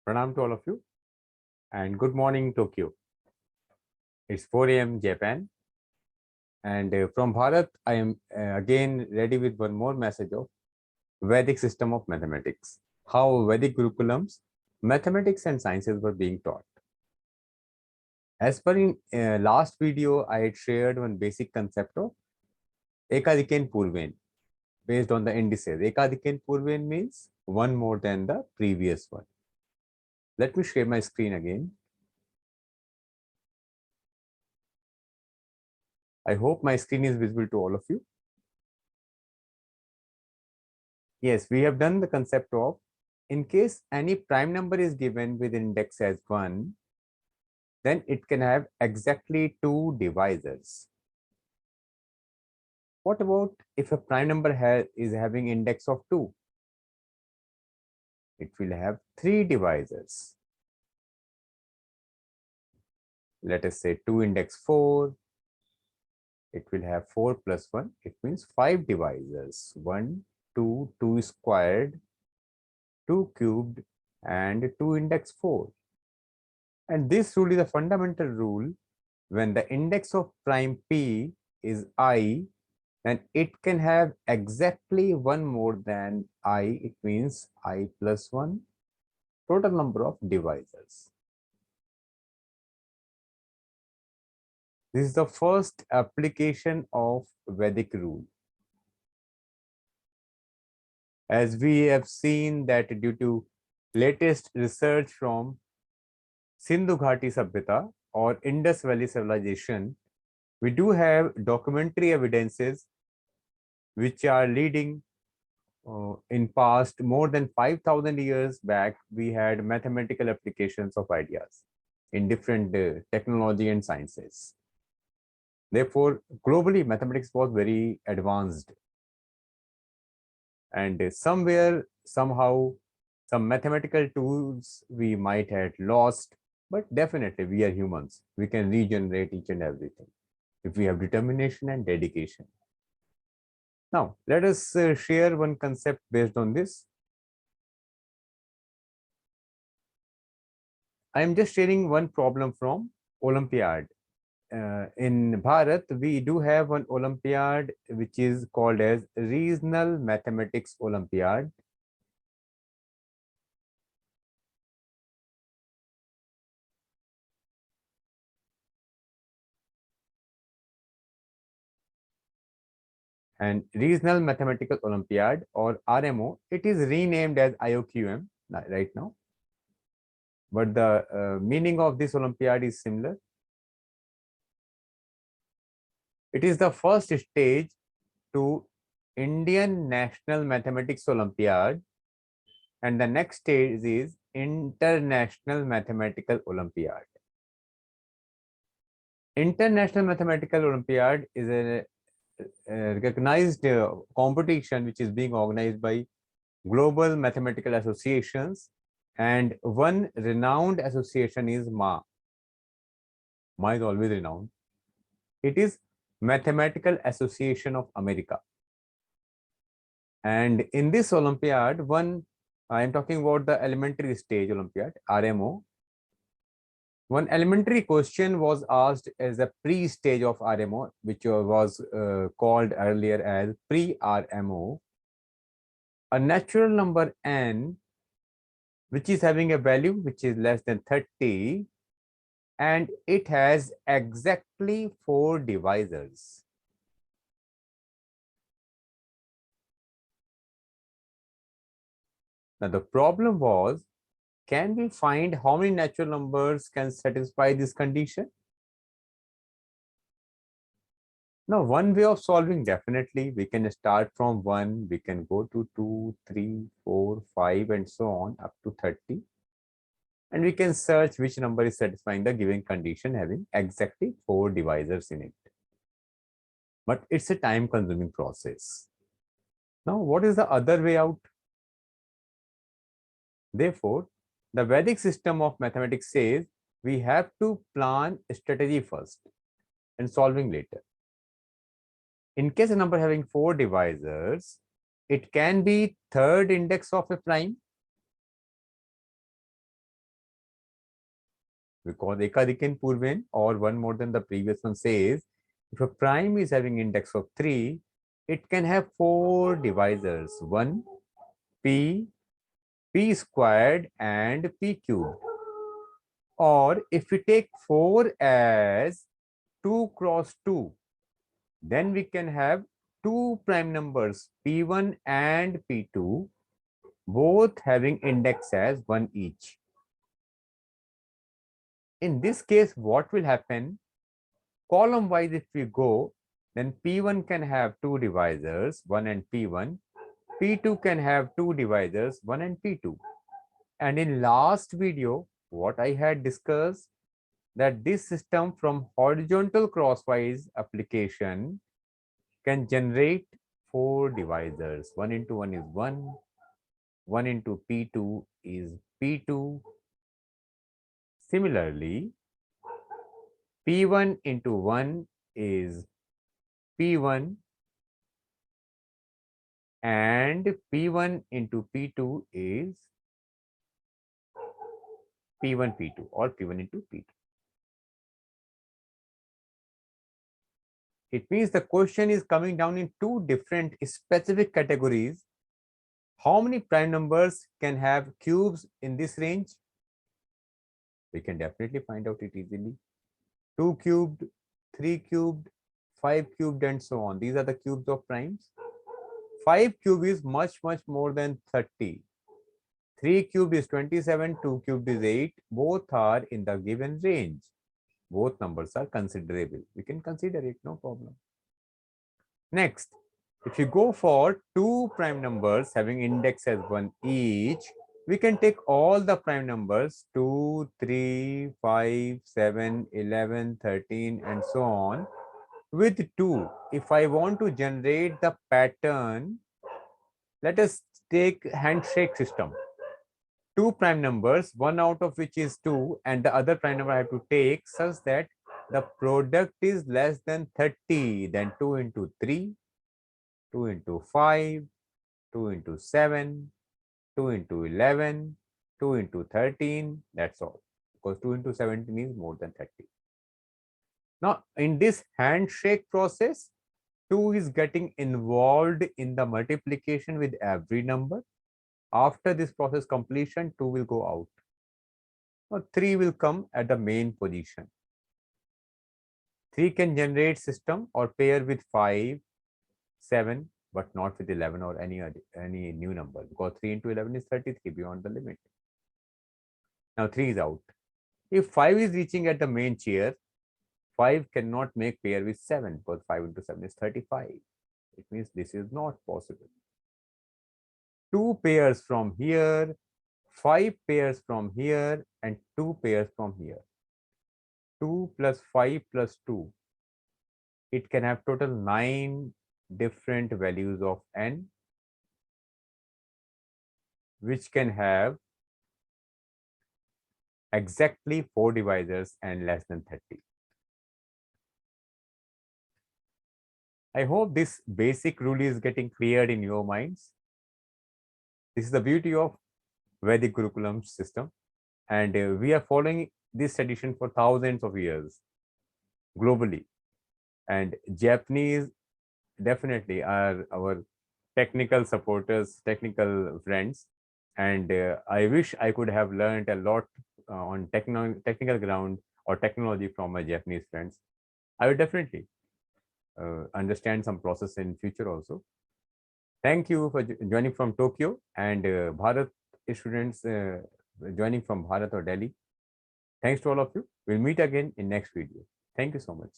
Pranam to all of you and good morning Tokyo. It's 4 a.m. Japan and from Bharat I am again ready with one more message of Vedic system of mathematics. How Vedic curriculums, mathematics and sciences were being taught. As per in last video, I had shared one basic concept of Ekadikeyan Purven based on the indices. Ekadikeyan Purven means one more than the previous one. Let me share my screen again. I hope my screen is visible to all of you. Yes, we have done the concept of in case any prime number is given with index as 1, then it can have exactly 2 divisors. What about if a prime number is having index of 2? It will have 3 divisors. Let us say 2 index 4. It will have 4 plus 1. It means 5 divisors. 1, 2, 2 squared, 2 cubed, and 2 index 4. And this rule is a fundamental rule. When the index of prime p is I, then it can have exactly one more than I. It means I plus 1, total number of divisors. This is the first application of Vedic rule. As we have seen that due to latest research from Sindhu Ghati Sabhyata or Indus Valley Civilization, we do have documentary evidences which are leading in past more than 5,000 years back. We had mathematical applications of ideas in different technology and sciences. Therefore, globally, mathematics was very advanced. And somewhere, somehow, some mathematical tools we might have lost, but definitely we are humans. We can regenerate each and everything if we have determination and dedication. Now, let us share one concept based on this. I am just sharing one problem from Olympiad. In Bharat, we do have one Olympiad which is called as Regional Mathematics Olympiad. And Regional Mathematical Olympiad or RMO, it is renamed as IOQM right now. But the meaning of this Olympiad is similar. It is the first stage to Indian National Mathematics Olympiad, and the next stage is International Mathematical Olympiad. International Mathematical Olympiad is a recognized competition which is being organized by global mathematical associations, and one renowned association is MA. MA is always renowned. It is Mathematical Association of America. And in this Olympiad, I am talking about the elementary stage Olympiad, RMO. One elementary question was asked as a pre-stage of RMO, which was called earlier as pre-RMO. A natural number n, which is having a value which is less than 30, and it has exactly 4 divisors. Now the problem was, can we find how many natural numbers can satisfy this condition? Now, one way of solving, definitely we can start from 1, we can go to 2, 3, 4, 5, and so on up to 30. And we can search which number is satisfying the given condition having exactly 4 divisors in it. But it's a time consuming process. Now, what is the other way out? Therefore, the Vedic system of mathematics says we have to plan strategy first and solving later. In case a number having 4 divisors, it can be third index of a prime. because ekadikin purven or one more than the previous one says if a prime is having index of 3, it can have 4 divisors, 1, p, p squared and p cubed. Or if we take 4 as 2 cross 2, then we can have two prime numbers p1 and p2, both having index as 1 each. In this case, what will happen? Column wise, if we go, then p1 can have two divisors, 1 and p1. p2 can have two divisors, 1 and p2. And in last video, what I had discussed, that this system from horizontal crosswise application can generate 4 divisors. 1 into 1 is 1. 1 into p2 is p2. Similarly, p1 into 1 is p1 and p1 into p2 is p1 p2 or p1 into p2. It means the question is coming down in two different specific categories. How many prime numbers can have cubes in this range? We can definitely find out it easily. 2 cubed, 3 cubed, 5 cubed and so on. These are the cubes of primes. 5 cube is much more than 30. 3 cubed is 27, 2 cubed is 8. Both are in the given range. Both numbers are considerable. We can consider it, no problem. Next, if you go for two prime numbers having index as 1 each, we can take all the prime numbers 2, 3, 5, 7, 11, 13 and so on with 2. If I want to generate the pattern, let us take handshake system. Two prime numbers, one out of which is 2 and the other prime number I have to take such that the product is less than 30, then 2 into 3, 2 into 5, 2 into 7, 2 into 11, 2 into 13, that's all. Because 2 into 17 is more than 30. Now, in this handshake process, 2 is getting involved in the multiplication with every number. After this process completion, 2 will go out. Now, 3 will come at the main position. 3 can generate system or pair with 5, 7, but not with 11 or any new number, because 3 into 11 is 33 beyond the limit. Now 3 is out. If 5 is reaching at the main chair, 5 cannot make pair with 7 because 5 into 7 is 35. It means this is not possible. 2 pairs from here, 5 pairs from here, and 2 pairs from here. 2 plus 5 plus 2. It can have total 9 different values of n, which can have exactly 4 divisors and less than 30. I hope this basic rule is getting cleared in your minds. This is the beauty of Vedic curriculum system, and we are following this tradition for thousands of years globally. And Japanese definitely are our technical supporters, technical friends, and I wish I could have learned a lot on technical ground or technology from my Japanese friends. I would definitely understand some process in future also. Thank you for joining from Tokyo, and Bharat students joining from Bharat or Delhi. Thanks to all of you. We'll meet again in next video. Thank you so much.